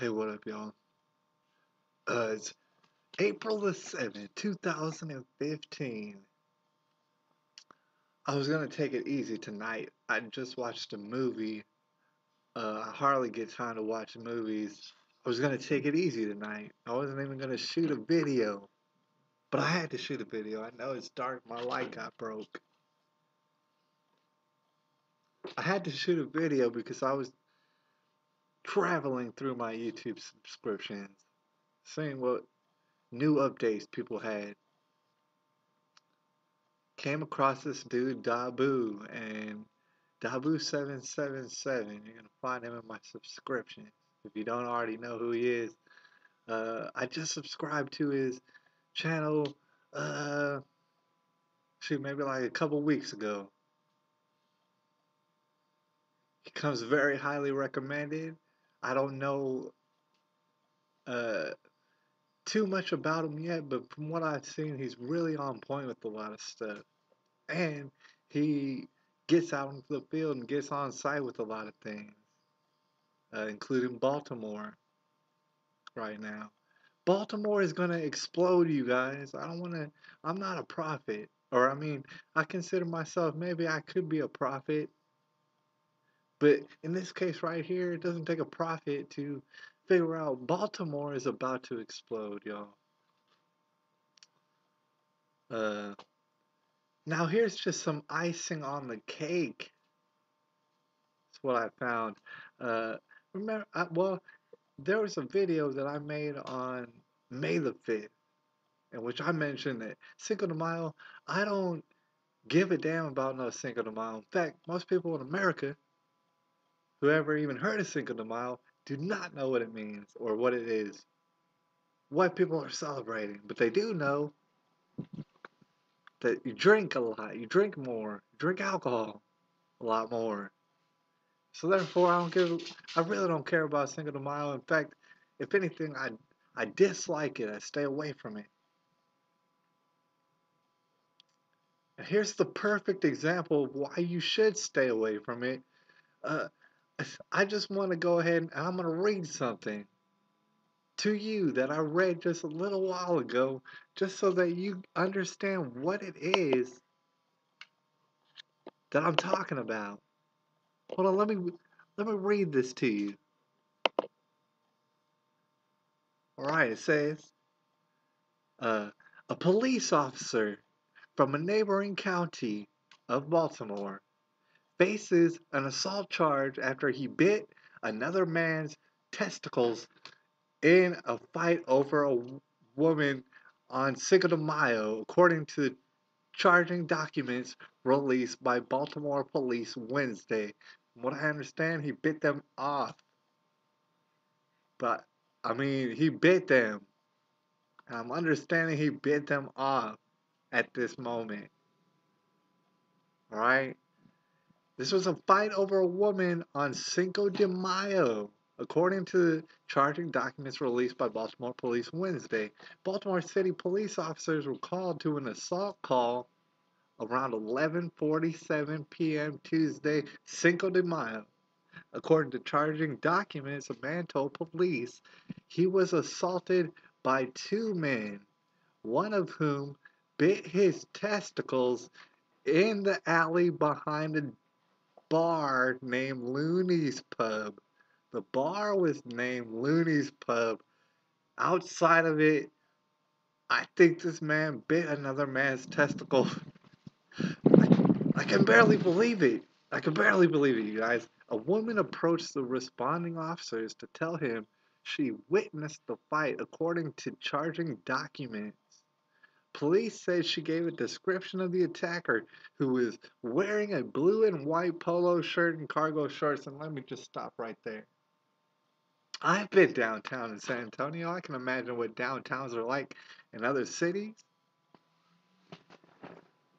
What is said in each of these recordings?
Hey, what up, y'all? It's April the 7th, 2015. I was gonna take it easy tonight. I just watched a movie. I hardly get time to watch movies. I was gonna take it easy tonight. I wasn't even gonna shoot a video. But I had to shoot a video. I know it's dark, my light got broke. I had to shoot a video because I was traveling through my YouTube subscriptions, seeing what new updates people had. Came across this dude Dabu and Dabu777. You're gonna find him in my subscriptions. If you don't already know who he is, I just subscribed to his channel. Uh, maybe like a couple weeks ago. He comes very highly recommended. I don't know uh, too much about him yet, but from what I've seen, he's really on point with a lot of stuff. And he gets out into the field and gets on site with a lot of things, including Baltimore right now. Baltimore is gonna explode, you guys. I don't wanna. I'm not a prophet, or I mean, I consider myself maybe I could be a prophet, but in this case right here, it doesn't take a prophet to figure out Baltimore is about to explode, y'all. Uh, Now here's just some icing on the cake. That's what I found. Uh, remember, well, there was a video that I made on May the 5th, in which I mentioned that Cinco de Mayo, I don't give a damn about no Cinco de Mayo. In fact, most people in America who ever even heard of Cinco de Mayo do not know what it means or what it is, what people are celebrating. But they do know that you drink a lot, you drink more, you drink alcohol a lot more. So therefore, I really don't care about Cinco de Mayo. In fact, if anything, I dislike it. I stay away from it. And here's the perfect example of why you should stay away from it. Uh, I just want to go ahead and I'm going to read something to you that I read just a little while ago, just so that you understand what it is that I'm talking about. Hold on, let me read this to you. All right, it says, uh, a police officer from a neighboring county of Baltimore faces an assault charge after he bit another man's testicles in a fight over a woman on Cinco de Mayo, according to charging documents released by Baltimore police Wednesday. From what I understand, he bit them off. But, I mean, he bit them. I'm understanding he bit them off at this moment. Alright? This was a fight over a woman on Cinco de Mayo, according to charging documents released by Baltimore police Wednesday. Baltimore City police officers were called to an assault call around 11:47 p.m. Tuesday, Cinco de Mayo. According to charging documents, a man told police he was assaulted by two men, one of whom bit his testicles in the alley behind a bar named Looney's Pub. The bar was named Looney's Pub. Outside of it, I think this man bit another man's testicle. I can barely believe it. I can barely believe it, you guys. A woman approached the responding officers to tell him she witnessed the fight, according to charging documents. Police said she gave a description of the attacker, who was wearing a blue and white polo shirt and cargo shorts. And let me just stop right there. I've been downtown in San Antonio. I can imagine what downtowns are like in other cities.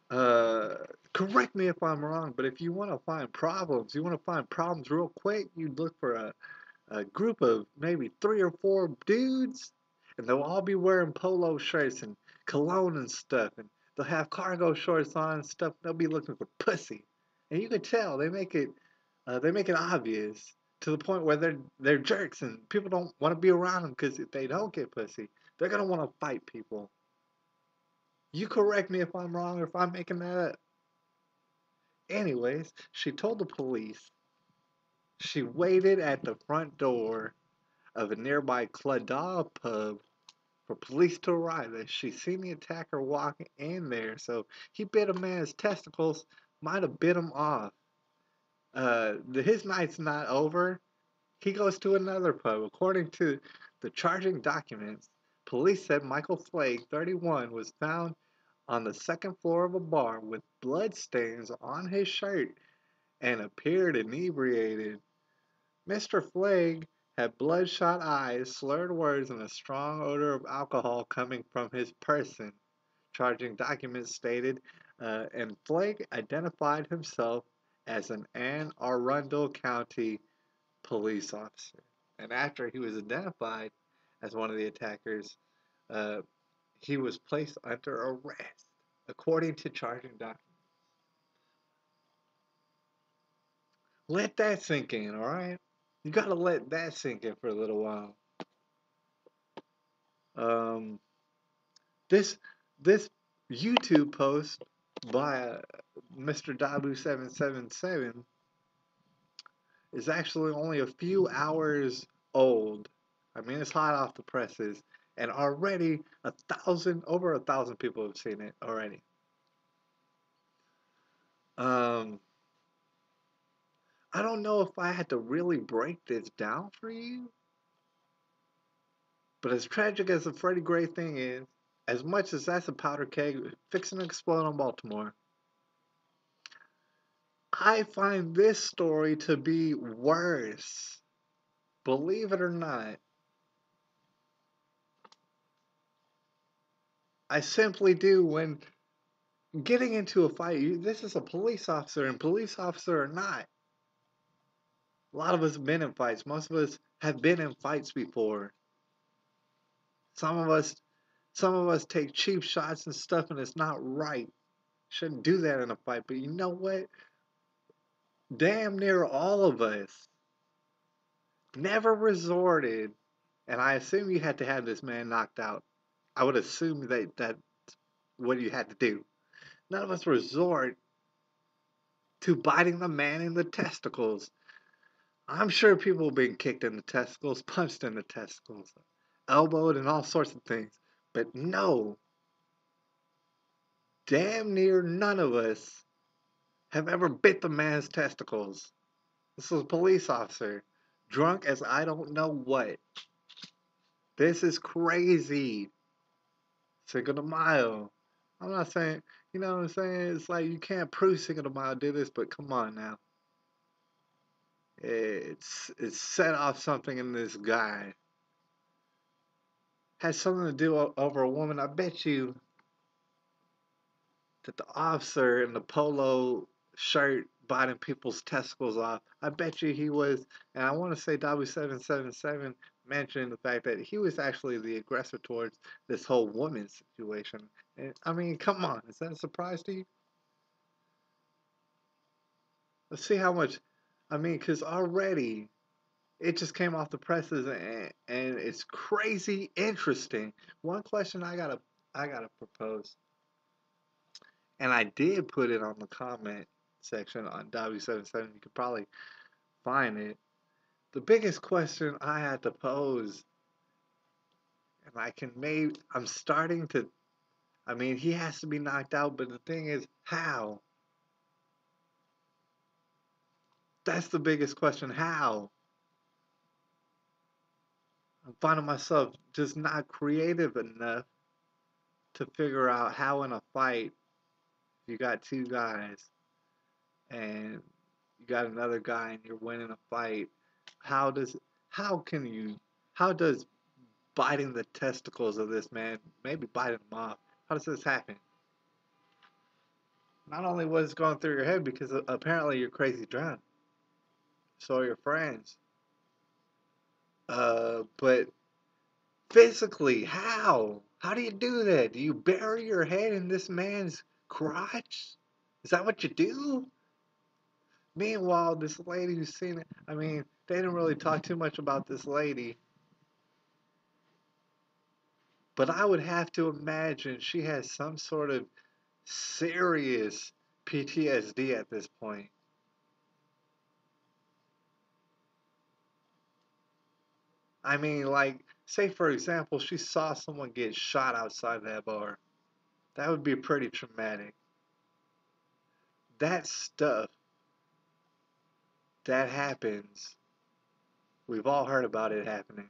Uh, Correct me if I'm wrong, but if you want to find problems, real quick, you look for a group of maybe 3 or 4 dudes, and they'll all be wearing polo shirts and cologne and stuff, and they'll have cargo shorts on and stuff. They'll be looking for pussy, and you can tell they make it obvious to the point where they're jerks and people don't want to be around them because if they don't get pussy, they're gonna want to fight people. You correct me if I'm wrong or if I'm making that up. Anyways, she told the police she waited at the front door of a nearby Claddagh pub for police to arrive as she seen the attacker walking in there. So he bit a man's testicles, might have bit him off. His night's not over. He goes to another pub. According to the charging documents, police said Michael Flake, 31, was found on the second floor of a bar with blood stains on his shirt and appeared inebriated. Mr. Flake had bloodshot eyes, slurred words, and a strong odor of alcohol coming from his person, charging documents stated, and Flake identified himself as an Anne Arundel County police officer. And after he was identified as one of the attackers, uh, he was placed under arrest, according to charging documents. Let that sink in, all right? You gotta let that sink in for a little while. Um, this this YouTube post by Mr. Dabu777 is actually only a few hours old. I mean, it's hot off the presses, and already over a thousand people have seen it already. Um, I don't know if I had to really break this down for you, but as tragic as the Freddie Gray thing is, as much as that's a powder keg fixing to explode on Baltimore, I find this story to be worse. Believe it or not, I simply do. When getting into a fight, this is a police officer, and police officer or not, a lot of us have been in fights. Most of us have been in fights before. Some of us, some of us take cheap shots and stuff, and it's not right. Shouldn't do that in a fight. But you know what? Damn near all of us never resorted, and I assume you had to have this man knocked out. I would assume that's what you had to do. None of us resort to biting the man in the testicles. I'm sure people have been kicked in the testicles, punched in the testicles, elbowed, and all sorts of things. But no, damn near none of us have ever bit the man's testicles. This was a police officer, drunk as I don't know what. This is crazy. Cinco de Mayo. I'm not saying, you know what I'm saying? It's like you can't prove Cinco de Mayo did this, but come on now. It's set off something in this guy. Has something to do over a woman. I bet you that the officer in the polo shirt biting people's testicles off. I bet you he was, and I want to say W777 mentioned the fact that he was actually the aggressor towards this whole woman situation. And, I mean, come on, is that a surprise to you? Let's see how much. I mean, because already it just came off the presses and it's crazy interesting. One question I gotta propose, and I did put it on the comment section on W77. You could probably find it. The biggest question I had to pose, and I'm starting to. I mean, he has to be knocked out, but the thing is, how? That's the biggest question. How? I'm finding myself just not creative enough to figure out how in a fight you got two guys and you got another guy and you're winning a fight. How does how can you how does biting the testicles of this man, maybe biting them off, how does this happen? Not only what's going through your head because apparently you're crazy drunk, so are your friends. But physically, how? How do you do that? Do you bury your head in this man's crotch? Is that what you do? Meanwhile, this lady who's seen it, I mean, They didn't really talk too much about this lady, but I would have to imagine she has some sort of serious PTSD at this point. I mean, like, say for example, she saw someone get shot outside that bar. That would be pretty traumatic. That stuff that happens, we've all heard about it happening.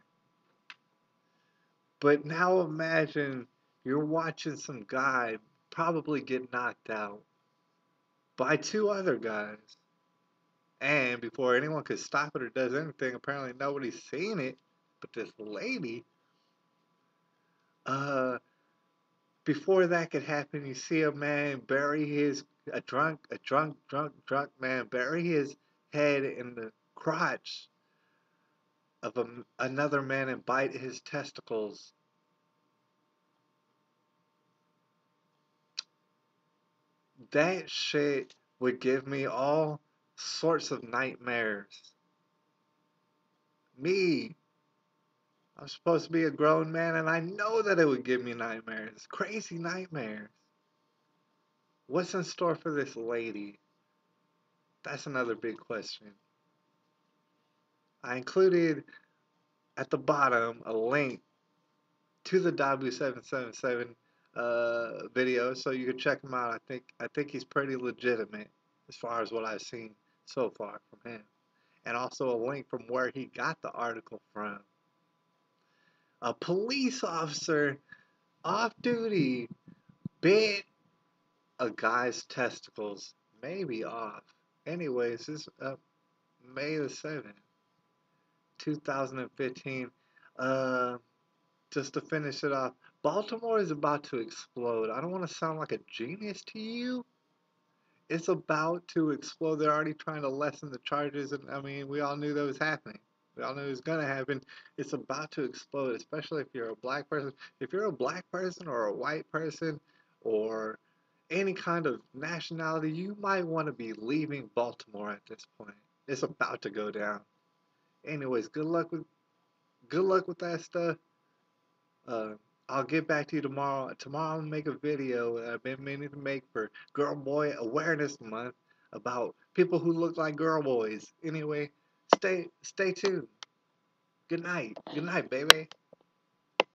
But now imagine you're watching some guy probably get knocked out by two other guys. And before anyone could stop it or does anything, apparently nobody's seen it. But this lady, uh, before that could happen, you see a man bury his drunk man bury his head in the crotch of another man and bite his testicles. That shit would give me all sorts of nightmares. Me, I'm supposed to be a grown man, and I know that it would give me nightmares. Crazy nightmares. What's in store for this lady? That's another big question. I included at the bottom a link to the W777 video, so you can check him out. I think he's pretty legitimate as far as what I've seen so far from him, and also a link from where he got the article from. A police officer off duty bit a guy's testicles, maybe off. Anyways, this May the 7th, 2015. Uh, just to finish it off, Baltimore is about to explode. I don't want to sound like a genius to you. It's about to explode. They're already trying to lessen the charges, and I mean, we all knew that was happening. We all knew it was gonna happen. It's about to explode, especially if you're a black person. If you're a black person or a white person or any kind of nationality, you might want to be leaving Baltimore at this point. It's about to go down. Anyways, good luck with that stuff. Uh, I'll get back to you tomorrow. Tomorrow I'll make a video that I've been meaning to make for Girl Boy Awareness Month about people who look like girl boys. Anyway, stay tuned. Good night. Good night, baby.